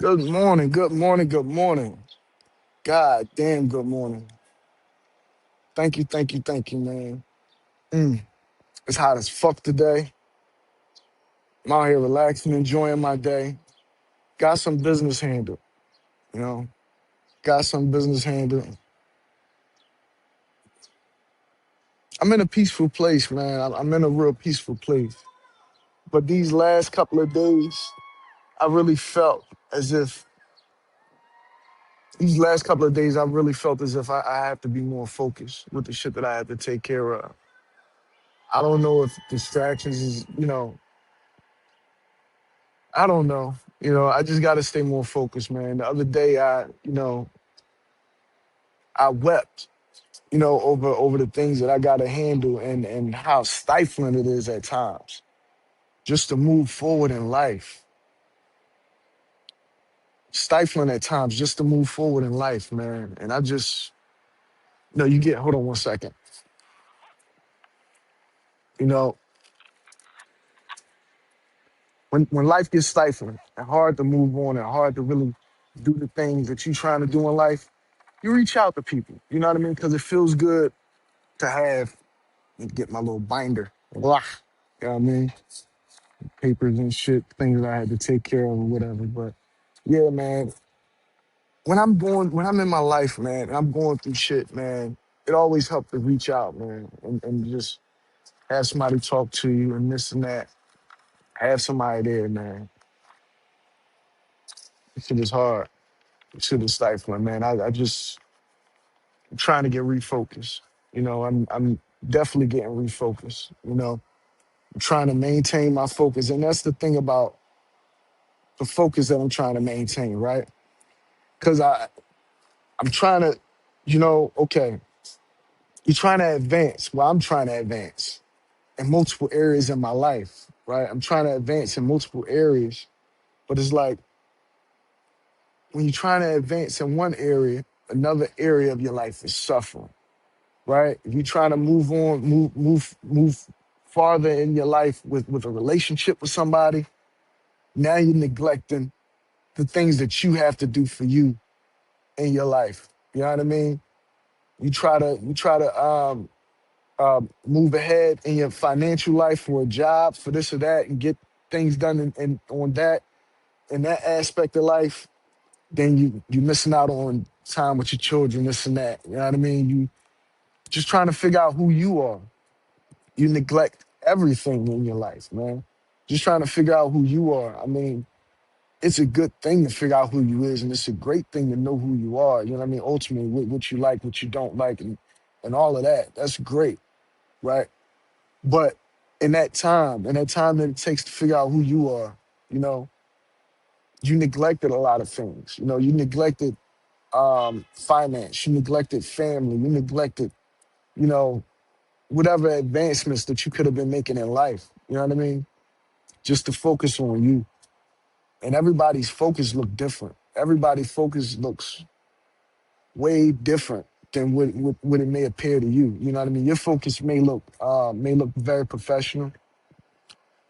Good morning, good morning, good morning. God damn, good morning. Thank you, thank you, thank you, man. Mm, it's hot as fuck today. I'm out here relaxing, enjoying my day. Got some business handle, you know. Got some business handle. I'm in a peaceful place, man. I'm in a real peaceful place. But these last couple of days, I really felt as if these last couple of days, I really felt as if I have to be more focused with the shit that I have to take care of. I don't know if distractions is, I don't know. I just got to stay more focused, man. The other day, I wept, over the things that I got to handle and how stifling it is at times just to move forward in life. Stifling at times just to move forward in life, man. And I just, you get, hold on one second. You know, when life gets stifling and hard to move on and hard to really do the things that you're trying to do in life, you reach out to people. You know what I mean? Because it feels good to have and get my little binder. Blah. You know what I mean? Papers and shit, things that I had to take care of or whatever. But yeah, man, when I'm in my life, man, and I'm going through shit, man, it always helps to reach out, man, and just have somebody talk to you and this and that. Have somebody there, man. This shit is hard. This shit is stifling, man. I just I'm trying to get refocused. I'm definitely getting refocused. I'm trying to maintain my focus. And that's the thing about the focus that I'm trying to maintain, right? Because I'm trying to, okay, you're trying to advance. Well, I'm trying to advance in multiple areas in my life, right? I'm trying to advance in multiple areas, but it's like when you're trying to advance in one area, another area of your life is suffering, right? If you're trying to move on, move farther in your life with a relationship with somebody, now you're neglecting the things that you have to do for you in your life. You know what I mean? You try to move ahead in your financial life for a job, for this or that, and get things done in on that in that aspect of life. Then you missing out on time with your children, this and that. You know what I mean? You just trying to figure out who you are. You neglect everything in your life, man. Just trying to figure out who you are. I mean, it's a good thing to figure out who you is, and it's a great thing to know who you are. You know what I mean? Ultimately, what you like, what you don't like, and all of that. That's great, right? But in that time that it takes to figure out who you are, you know, you neglected a lot of things. You neglected finance, you neglected family, you neglected, you know, whatever advancements that you could have been making in life. You know what I mean? Just to focus on you. And everybody's focus look different. Everybody's focus looks way different than what it may appear to you. You know what I mean? Your focus may look very professional.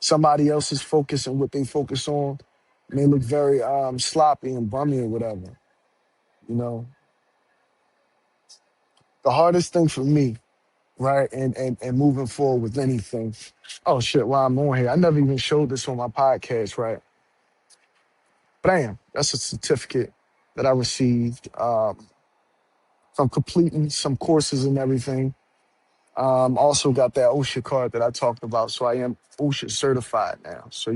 Somebody else's focus and what they focus on may look very sloppy and bummy or whatever. You know, the hardest thing for me, right, and moving forward with anything. Oh shit! While I'm on here, I never even showed this on my podcast, right? Bam! That's a certificate that I received from completing some courses and everything. Also got that OSHA card that I talked about, so I am OSHA certified now. So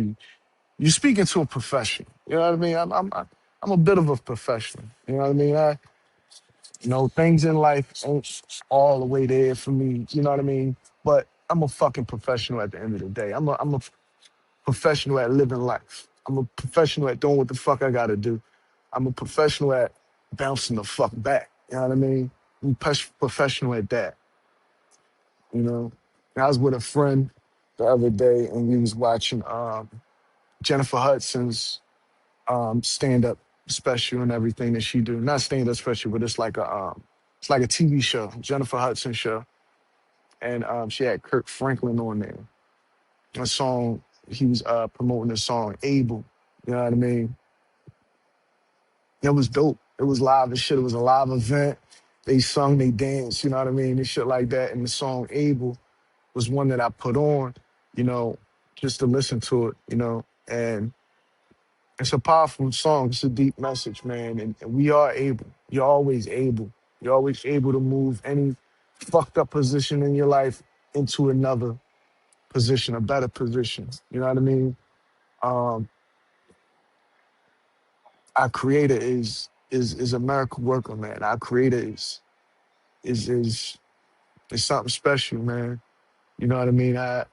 you're speaking to a professional. You know what I mean? I'm a bit of a professional. You know what I mean? Things in life ain't all the way there for me. You know what I mean? But I'm a fucking professional at the end of the day. I'm a professional at living life. I'm a professional at doing what the fuck I gotta do. I'm a professional at bouncing the fuck back. You know what I mean? I'm professional at that. You know, and I was with a friend the other day, and we was watching Jennifer Hudson's stand up special and everything that she do. Not stand up special, but it's like a TV show, Jennifer Hudson show, and she had Kirk Franklin on there. A song he was promoting the song Able. You know what I mean? It was dope. It was live and shit. It was a live event. They sung, they danced, you know what I mean, and shit like that. And the song "Able" was one that I put on, you know, just to listen to it, you know. And it's a powerful song. It's a deep message, man. And we are able. You're always able. You're always able to move any fucked up position in your life into another position, a better position. You know what I mean? Um, our creator is a miracle worker, man. Our creator is something special, man. You know what I mean? I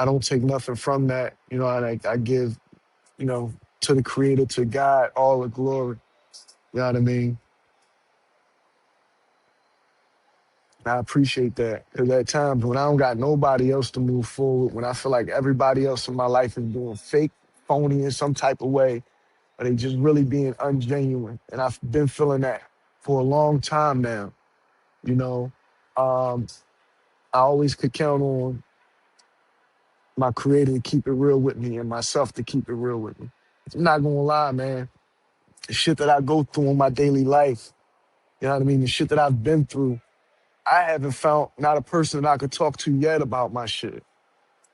don't take nothing from that. You know, I give, you know, to the creator, to God, all the glory. You know what I mean? And I appreciate that. Because at times when I don't got nobody else to move forward, when I feel like everybody else in my life is doing fake, phony in some type of way, or they just really being ungenuine. And I've been feeling that for a long time now, you know. Um, I always could count on my creator to keep it real with me and myself to keep it real with me. I'm not gonna lie, man. The shit that I go through in my daily life, you know what I mean? The shit that I've been through, I haven't found not a person that I could talk to yet about my shit.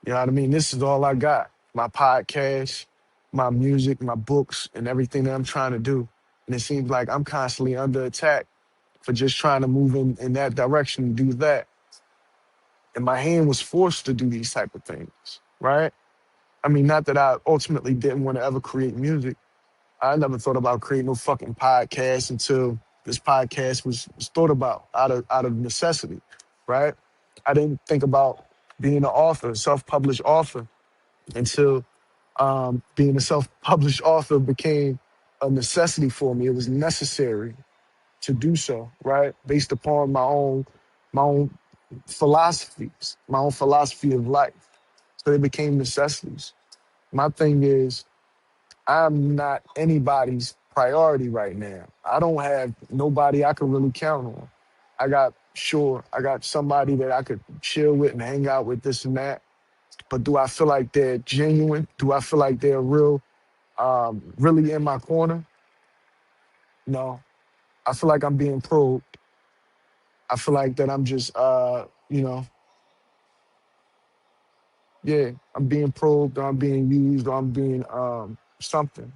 You know what I mean? This is all I got. My podcast, my music, my books, and everything that I'm trying to do. And it seems like I'm constantly under attack for just trying to move in that direction and do that. And my hand was forced to do these type of things, right? I mean, not that I ultimately didn't want to ever create music. I never thought about creating no fucking podcast until this podcast was thought about out of necessity, right? I didn't think about being an author, self-published author, until being a self-published author became a necessity for me. It was necessary to do so, right? Based upon my own philosophies, my own philosophy of life. So they became necessities. My thing is, I'm not anybody's priority right now. I don't have nobody I can really count on. I got somebody that I could chill with and hang out with, this and that. But do I feel like they're genuine? Do I feel like they're real, really in my corner? No. I feel like I'm being probed. I feel like that I'm just, you know, yeah, I'm being probed, or I'm being used, or I'm being something,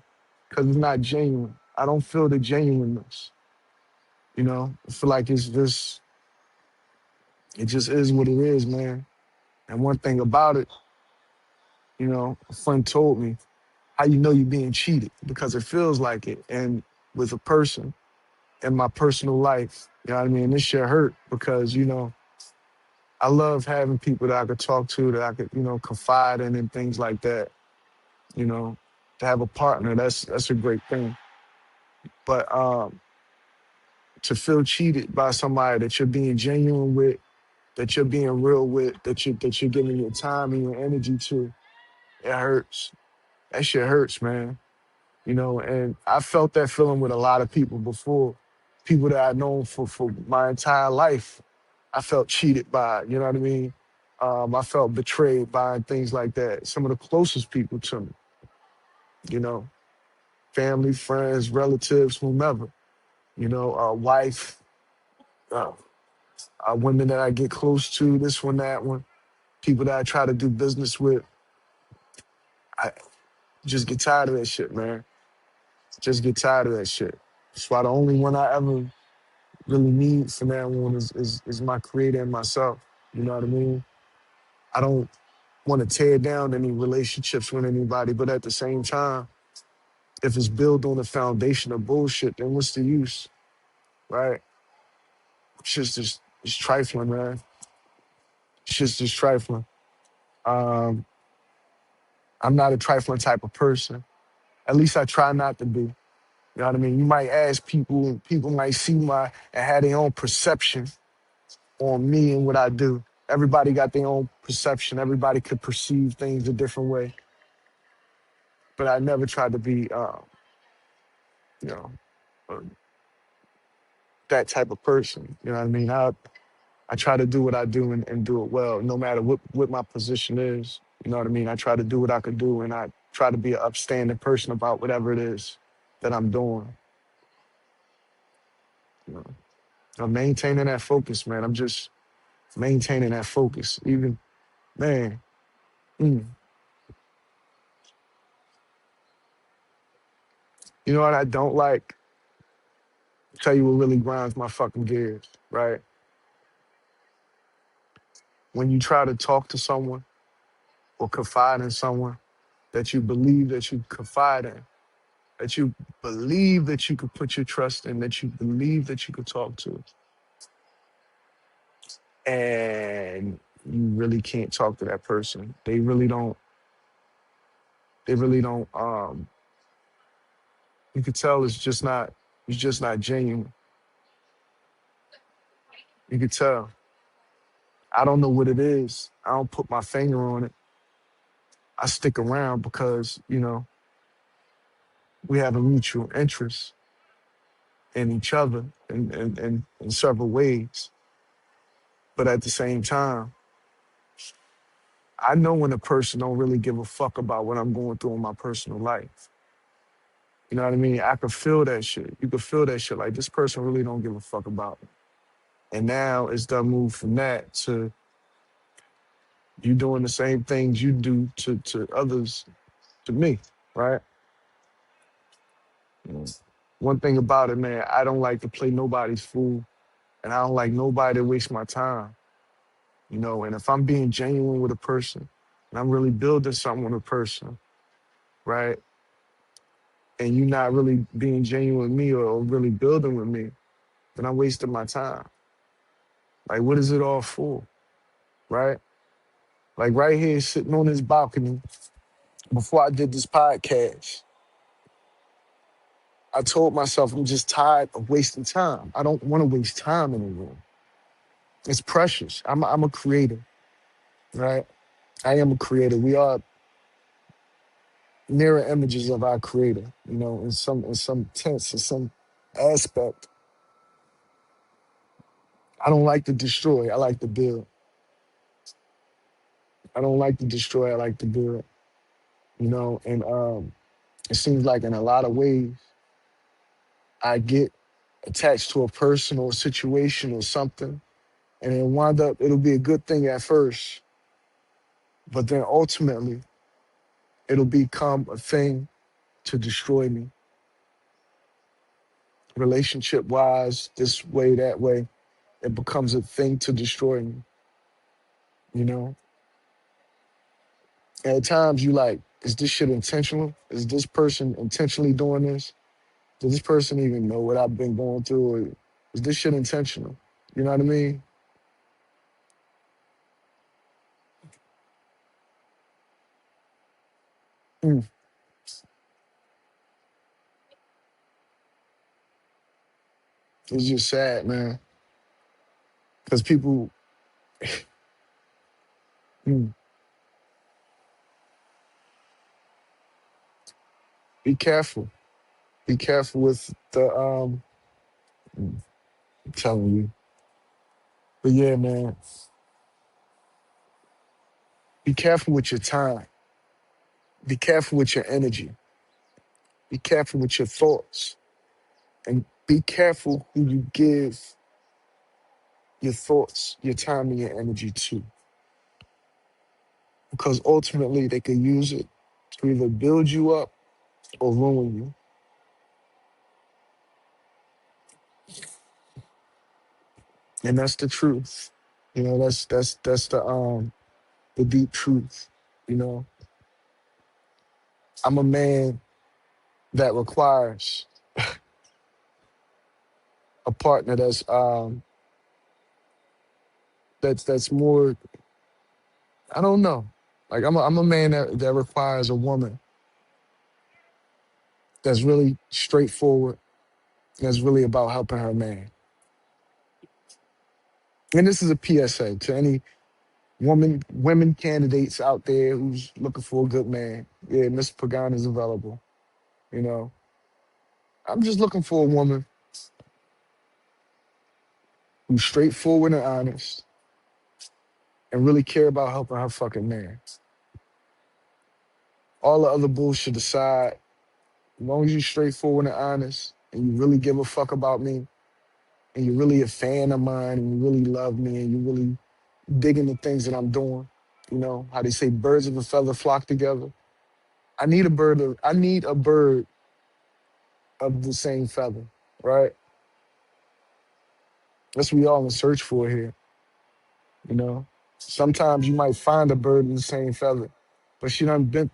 because it's not genuine. I don't feel the genuineness. You know, I feel like it just is what it is, man. And one thing about it, you know, a friend told me, how you know you're being cheated? Because it feels like it. And with a person in my personal life, you know what I mean? This shit hurt because, you know, I love having people that I could talk to, that I could, you know, confide in and things like that. You know, to have a partner, that's a great thing. But to feel cheated by somebody that you're being genuine with, that you're being real with, that you're giving your time and your energy to, it hurts. That shit hurts, man. You know, and I felt that feeling with a lot of people before. People that I've known for my entire life, I felt cheated by, you know what I mean? I felt betrayed by and things like that. Some of the closest people to me, you know, family, friends, relatives, whomever, you know, wife, uh, women that I get close to, this one, that one, people that I try to do business with. I just get tired of that shit, man. Just get tired of that shit. That's why the only one I ever really need from that one is my creator and myself. You know what I mean? I don't want to tear down any relationships with anybody, but at the same time, if it's built on a foundation of bullshit, then what's the use, right? Just it's trifling, man. It's just trifling. Um, I'm not a trifling type of person. At least I try not to be. You know what I mean? You might ask people, and people might see and have their own perception on me and what I do. Everybody got their own perception. Everybody could perceive things a different way. But I never tried to be, you know, uh, that type of person. You know what I mean? I try to do what I do and do it well, no matter what my position is. You know what I mean? I try to do what I could do, and I try to be an upstanding person about whatever it is that I'm doing. You know, I'm maintaining that focus, man. I'm just maintaining that focus. Even, man, mm, you know what I don't like? Tell you what really grinds my fucking gears, right? When you try to talk to someone or confide in someone that you believe that you confide in, that you believe that you could put your trust in, that you believe that you could talk to, and you really can't talk to that person. They really don't, you could tell it's just not genuine. You could tell. I don't know what it is. I don't put my finger on it. I stick around because, we have a mutual interest in each other in several ways. But at the same time, I know when a person don't really give a fuck about what I'm going through in my personal life. You know what I mean? I could feel that shit. You could feel that shit. Like, this person really don't give a fuck about me. And now it's done moved from that to you doing the same things you do to others, to me, right? Mm. One thing about it, man, I don't like to play nobody's fool, and I don't like nobody to waste my time, and if I'm being genuine with a person, and I'm really building something with a person, right? And you're not really being genuine with me or really building with me, then I'm wasting my time. Like, what is it all for, right? Like, right here, sitting on this balcony, before I did this podcast, I told myself I'm just tired of wasting time. I don't want to waste time anymore. It's precious. I'm a creator, right? I am a creator. We are mirror images of our creator, in some tense, in some aspect. I don't like to destroy. I like to build. I don't like to destroy. I like to build. And it seems like in a lot of ways I get attached to a person or a situation or something, and it'll be a good thing at first, but then ultimately it'll become a thing to destroy me, relationship wise, this way, that way. It becomes a thing to destroy me, you know? And at times you like, is this shit intentional? Is this person intentionally doing this? Does this person even know what I've been going through? Or is this shit intentional? You know what I mean? Mm. It's just sad, man. Because people, mm, be careful. Be careful with I'm telling you. But yeah, man, be careful with your time. Be careful with your energy. Be careful with your thoughts. And be careful who you give your thoughts, your time, and your energy to. Because ultimately, they can use it to either build you up or ruin you. And that's the truth. That's the deep truth. You know, I'm a man that requires a partner that's more, I don't know. Like, I'm a man that requires a woman that's really straightforward, that's really about helping her man. And this is a PSA to any women candidates out there who's looking for a good man. Yeah, Mr. Pagan is available. You know, I'm just looking for a woman who's straightforward and honest and really care about helping her fucking man. All the other bullshit aside, as long as you're straightforward and honest and you really give a fuck about me, and you're really a fan of mine, and you really love me, and you really digging the things that I'm doing. You know how they say birds of a feather flock together. I need a bird of the same feather, right? That's what we all in search for here. You know, sometimes you might find a bird of the same feather, but she done been